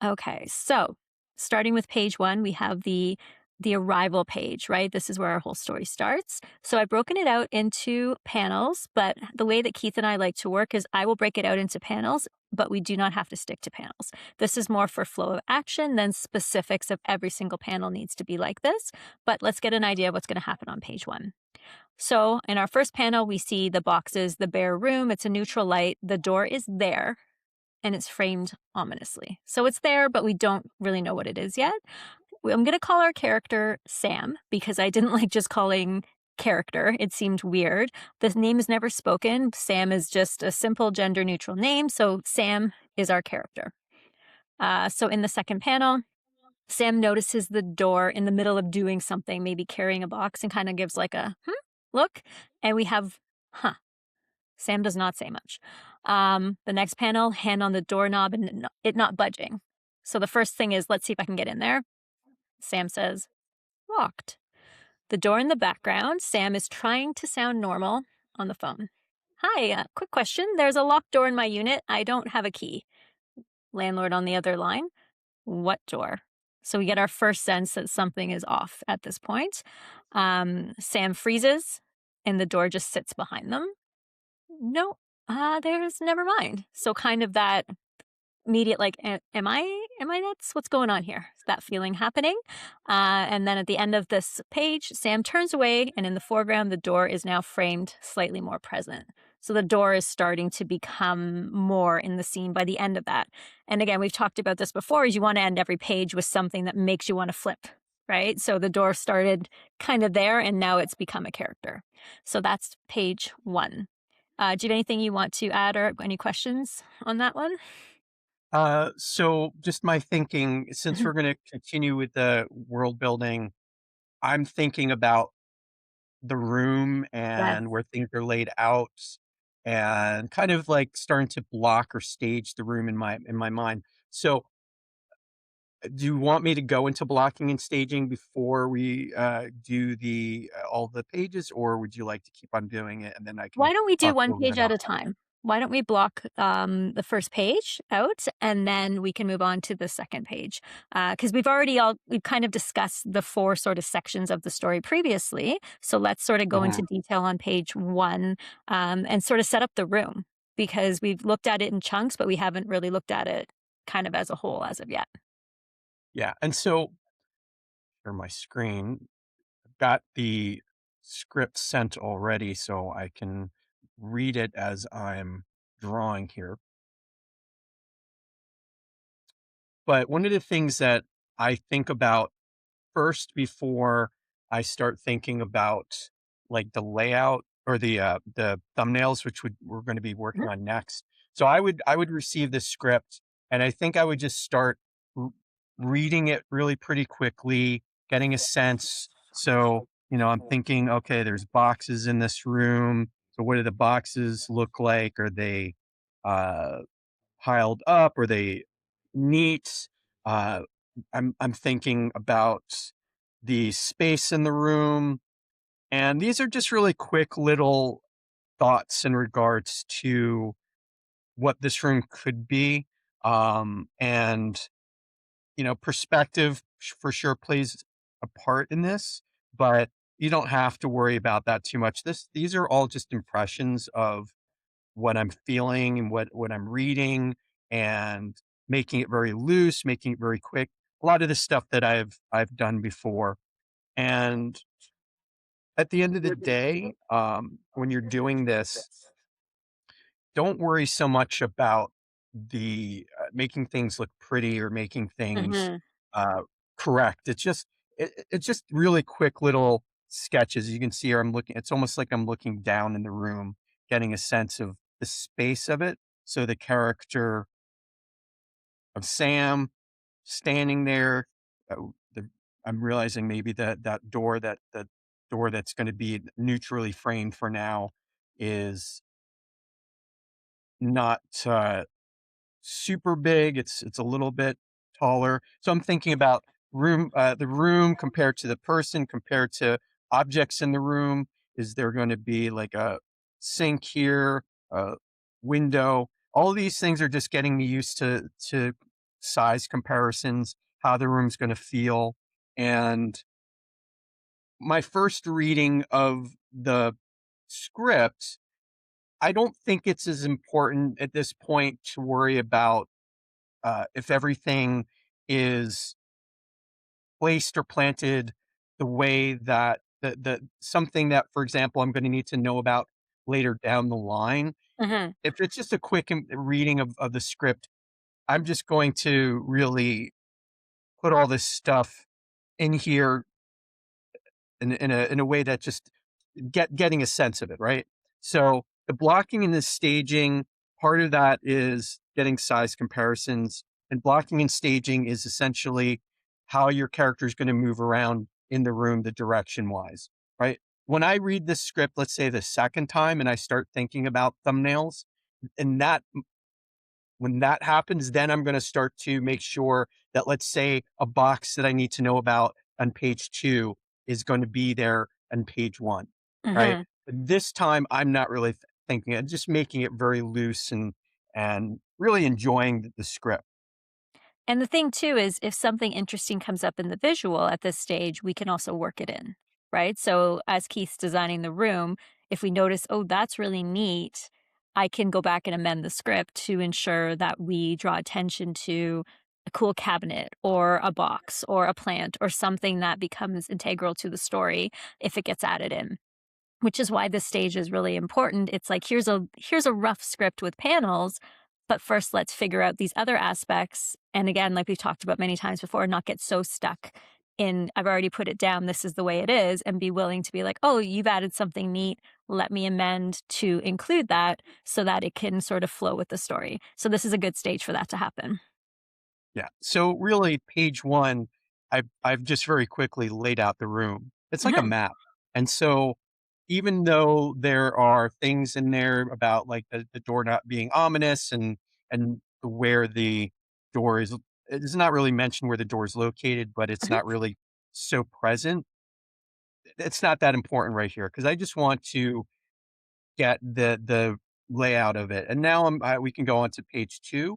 Okay, so starting with page 1, we have the arrival page, right? This is where our whole story starts. So I've broken it out into panels, but the way that Keith and I like to work is I will break it out into panels, but we do not have to stick to panels. This is more for flow of action than specifics of every single panel needs to be like this, but let's get an idea of what's going to happen on page 1. So in our first panel, we see the boxes, the bare room, it's a neutral light, the door is there, and it's framed ominously. So it's there, but we don't really know what it is yet. I'm going to call our character Sam because I didn't like just calling character. It seemed weird. The name is never spoken. Sam is just a simple gender neutral name. So Sam is our character. So in the second panel, Sam notices the door in the middle of doing something, maybe carrying a box, and kind of gives like a look. And we have, huh. Sam does not say much. The next panel, hand on the doorknob and it not budging. So the first thing is, let's see if I can get in there. Sam says, locked. The door in the background, Sam is trying to sound normal on the phone. Hi, quick question. There's a locked door in my unit. I don't have a key. Landlord on the other line. What door? So we get our first sense that something is off at this point. Sam freezes and the door just sits behind them. No, there's never mind. So kind of that immediate like, am I nuts? What's going on here? That feeling happening. And then at the end of this page, Sam turns away, and in the foreground, the door is now framed slightly more present. So the door is starting to become more in the scene by the end of that. And again, we've talked about this before, is you want to end every page with something that makes you want to flip, right? So the door started kind of there, and now it's become a character. So that's page 1. Do you have anything you want to add or any questions on that one? So just my thinking, since we're going to continue with the world building, I'm thinking about the room Yes. and where things are laid out and kind of like starting to block or stage the room in my mind. So do you want me to go into blocking and staging before we do the all the pages, or would you like to keep on doing it and then I can Why don't we do talk a one little bit page at about a that? time? Why don't we block the first page out and then we can move on to the second page? Because we've kind of discussed the 4 sort of sections of the story previously. So let's sort of go Mhm. into detail on page 1 and sort of set up the room because we've looked at it in chunks, but we haven't really looked at it kind of as a whole as of yet. Yeah, and so for my screen, got the script sent already so I can read it as I'm drawing here. But one of the things that I think about first before I start thinking about like the layout or the thumbnails, which we're going to be working Mhm. on next. So I would receive this script and I think I would just start r- reading it really pretty quickly, getting a sense. So, I'm thinking, okay, there's boxes in this room. So what do the boxes look like? Are they uh piled up? Are they neat? Uh, I'm thinking about the space in the room, and these are just really quick little thoughts in regards to what this room could be. And perspective for sure plays a part in this, but you don't have to worry about that too much. These are all just impressions of what I'm feeling and what I'm reading and making it very loose, making it very quick. A lot of the stuff that I've done before. And at the end of the day, when you're doing this, don't worry so much about the making things look pretty or making things Mhm. uh, correct. It's just really quick little sketches. You can see here I'm looking. It's almost like I'm looking down in the room, getting a sense of the space of it. So the character of Sam standing there, I'm realizing maybe that door that's going to be neutrally framed for now is not super big. It's a little bit taller. So I'm thinking about the room compared to the person, compared to objects in the room. Is there going to be like a sink here, a window? All of these things are just getting me used to size comparisons, how the room's going to feel. And my first reading of the script, I don't think it's as important at this point to worry about if everything is placed or planted the way that the something that, for example, I'm going to need to know about later down the line. Mhm. If it's just a quick reading of the script, I'm just going to really put all this stuff in here in a way that just getting a sense of it, right? So the blocking and the staging, part of that is getting size comparisons, and blocking and staging is essentially how your character is going to move around in the room, the direction wise, right? When I read this script, let's say the second time, and I start thinking about thumbnails, and that when that happens, then I'm going to start to make sure that, let's say, a box that I need to know about on page two is going to be there on page one, right? Mhm. But this time, I'm not really thinking it, just making it very loose and really enjoying the script. And the thing too is if something interesting comes up in the visual at this stage, we can also work it in, right? So as Keith's designing the room, if we notice, oh, that's really neat, I can go back and amend the script to ensure that we draw attention to a cool cabinet or a box or a plant or something that becomes integral to the story if it gets added in. Which is why this stage is really important. It's like here's a rough script with panels, but first let's figure out these other aspects. And again, like we've talked about many times before, not get so stuck in I've already put it down, this is the way it is, and be willing to be like, oh, you've added something neat. Let me amend to include that so that it can sort of flow with the story. So this is a good stage for that to happen. Yeah. So really, page one, I've just very quickly laid out the room. It's like a Mhm. map, and so even though there are things in there about like the door not being ominous and where the door is, it's not really mentioned where the door is located, but it's Mhm. not really so present. It's not that important right here because I just want to get the layout of it. And now we can go on to page two.